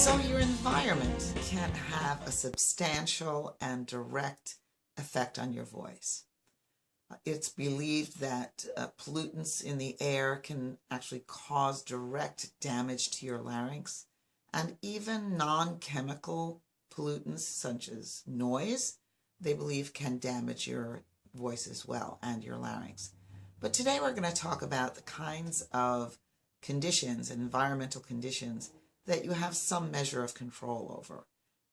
So your environment can have a substantial and direct effect on your voice. It's believed that pollutants in the air can actually cause direct damage to your larynx, and even non-chemical pollutants such as noise, they believe can damage your voice as well and your larynx. But today we're going to talk about the kinds of conditions, environmental conditions, that you have some measure of control over.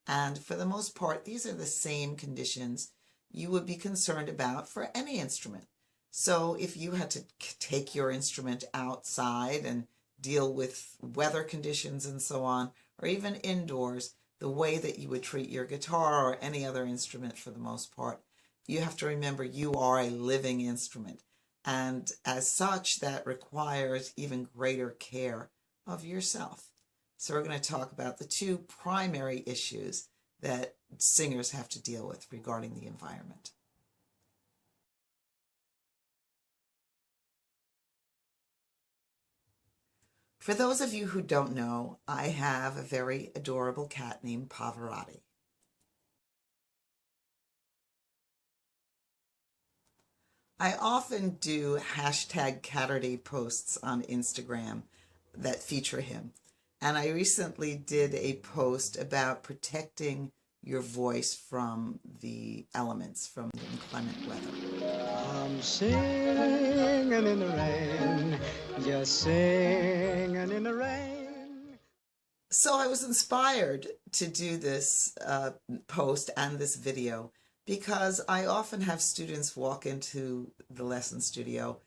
And for the most part, these are the same conditions you would be concerned about for any instrument. So if you had to take your instrument outside and deal with weather conditions and so on, or even indoors, the way that you would treat your guitar or any other instrument for the most part, you have to remember you are a living instrument. And as such, that requires even greater care of yourself. So we're going to talk about the two primary issues that singers have to deal with regarding the environment. For those of you who don't know, I have a very adorable cat named Pavarotti. I often do hashtag Caturday posts on Instagram that feature him. And I recently did a post about protecting your voice from the elements, from the inclement weather. I'm singing in the rain, just singing in the rain. So I was inspired to do this post and this video because I often have students walk into the lesson studio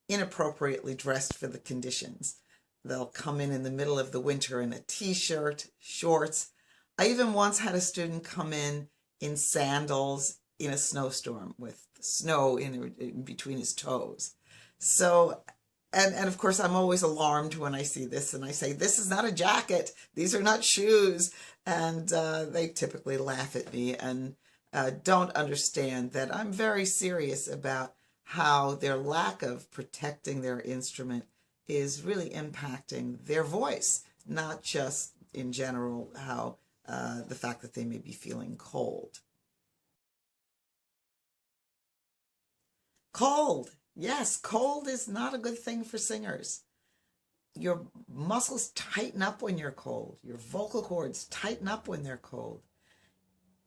inappropriately dressed for the conditions. They'll come in the middle of the winter in a t-shirt, shorts. I even once had a student come in sandals in a snowstorm with snow in between his toes. So, and of course, I'm always alarmed when I see this, and I say, this is not a jacket. These are not shoes. And they typically laugh at me and don't understand that I'm very serious about how their lack of protecting their instrument is really impacting their voice, not just in general how the fact that they may be feeling cold. Cold, yes, cold is not a good thing for singers. Your muscles tighten up when you're cold. Your vocal cords tighten up when they're cold.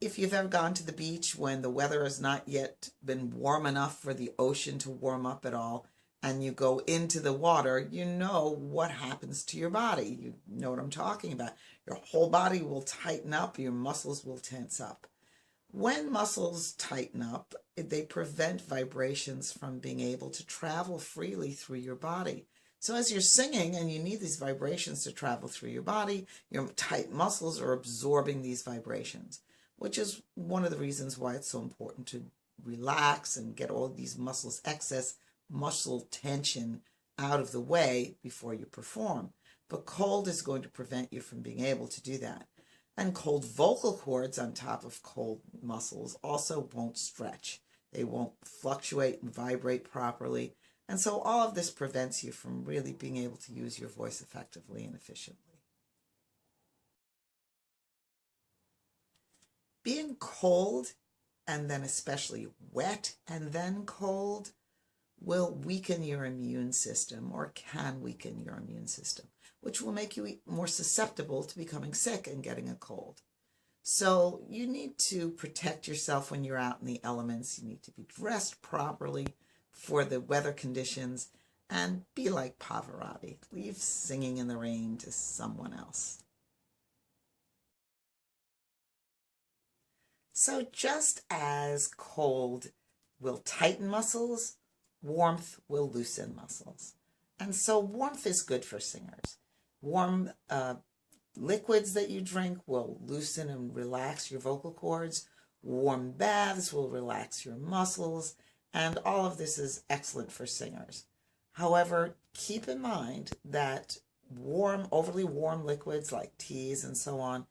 If you've ever gone to the beach when the weather has not yet been warm enough for the ocean to warm up at all, and you go into the water, you know what happens to your body. You know what I'm talking about. Your whole body will tighten up, your muscles will tense up. When muscles tighten up, they prevent vibrations from being able to travel freely through your body. So as you're singing and you need these vibrations to travel through your body, your tight muscles are absorbing these vibrations, which is one of the reasons why it's so important to relax and get all of these muscles, excess muscle tension out of the way before you perform. But cold is going to prevent you from being able to do that. And cold vocal cords on top of cold muscles also won't stretch. They won't fluctuate and vibrate properly. And so all of this prevents you from really being able to use your voice effectively and efficiently. Being cold, and then especially wet and then cold, will weaken your immune system, or can weaken your immune system, which will make you more susceptible to becoming sick and getting a cold. So you need to protect yourself when you're out in the elements. You need to be dressed properly for the weather conditions and be like Pavarotti. Leave singing in the rain to someone else. So just as cold will tighten muscles, warmth will loosen muscles. And so warmth is good for singers. Warm liquids that you drink will loosen and relax your vocal cords. Warm baths will relax your muscles. And all of this is excellent for singers. However, keep in mind that overly warm liquids like teas and so on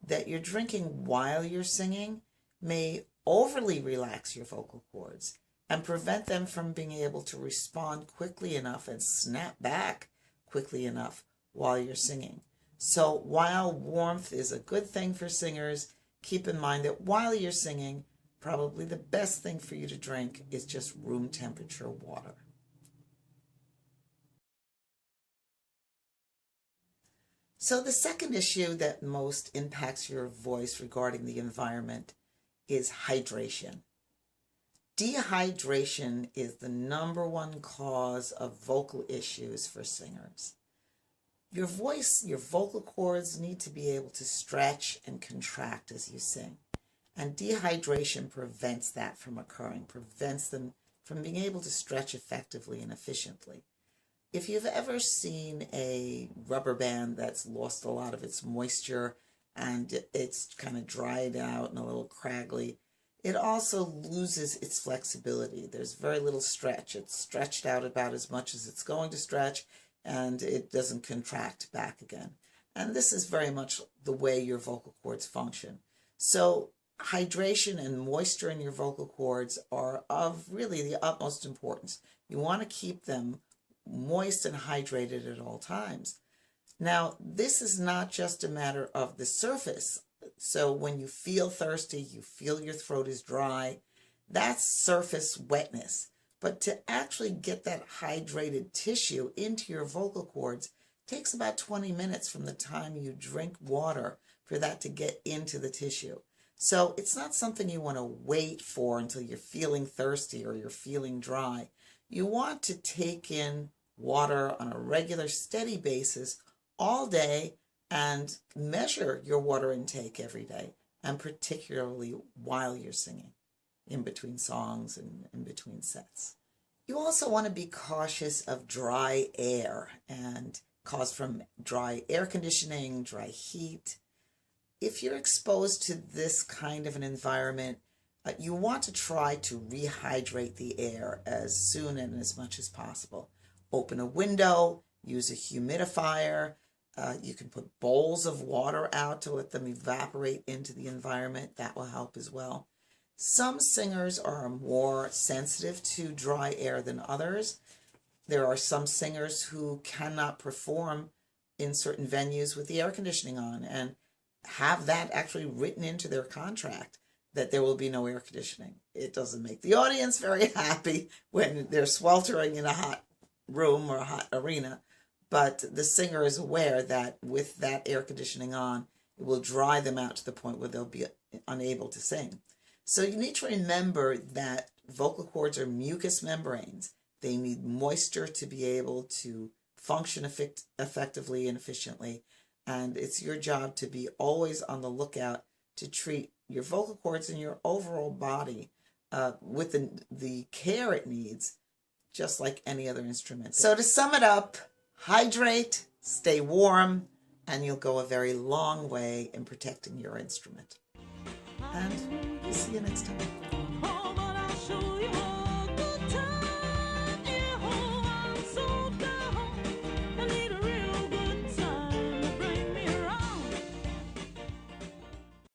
that you're drinking while you're singing may overly relax your vocal cords and prevent them from being able to respond quickly enough and snap back quickly enough while you're singing. So while warmth is a good thing for singers, keep in mind that while you're singing, probably the best thing for you to drink is just room temperature water. So the second issue that most impacts your voice regarding the environment is hydration. Dehydration is the #1 cause of vocal issues for singers. Your voice, your vocal cords need to be able to stretch and contract as you sing. And dehydration prevents that from occurring, prevents them from being able to stretch effectively and efficiently. If you've ever seen a rubber band that's lost a lot of its moisture and it's kind of dried out and a little craggly, it also loses its flexibility. There's very little stretch. It's stretched out about as much as it's going to stretch, and it doesn't contract back again. And this is very much the way your vocal cords function. So hydration and moisture in your vocal cords are of really the utmost importance. You want to keep them moist and hydrated at all times. Now, this is not just a matter of the surface. So when you feel thirsty, you feel your throat is dry, that's surface wetness. But to actually get that hydrated tissue into your vocal cords takes about 20 minutes from the time you drink water for that to get into the tissue. So it's not something you want to wait for until you're feeling thirsty or you're feeling dry. You want to take in water on a regular, steady basis all day and measure your water intake every day, and particularly while you're singing, in between songs and in between sets. You also want to be cautious of dry air and caused from dry air conditioning, dry heat. If you're exposed to this kind of an environment, you want to try to rehydrate the air as soon and as much as possible. Open a window, use a humidifier. You can put bowls of water out to let them evaporate into the environment. That will help as well. Some singers are more sensitive to dry air than others. There are some singers who cannot perform in certain venues with the air conditioning on and have that actually written into their contract that there will be no air conditioning. It doesn't make the audience very happy when they're sweltering in a hot room or a hot arena, but the singer is aware that with that air conditioning on, it will dry them out to the point where they'll be unable to sing. So you need to remember that vocal cords are mucous membranes. They need moisture to be able to function effectively and efficiently, and it's your job to be always on the lookout to treat your vocal cords and your overall body with the care it needs, just like any other instrument. So to sum it up, hydrate, stay warm, and you'll go a very long way in protecting your instrument. And we'll see you next time.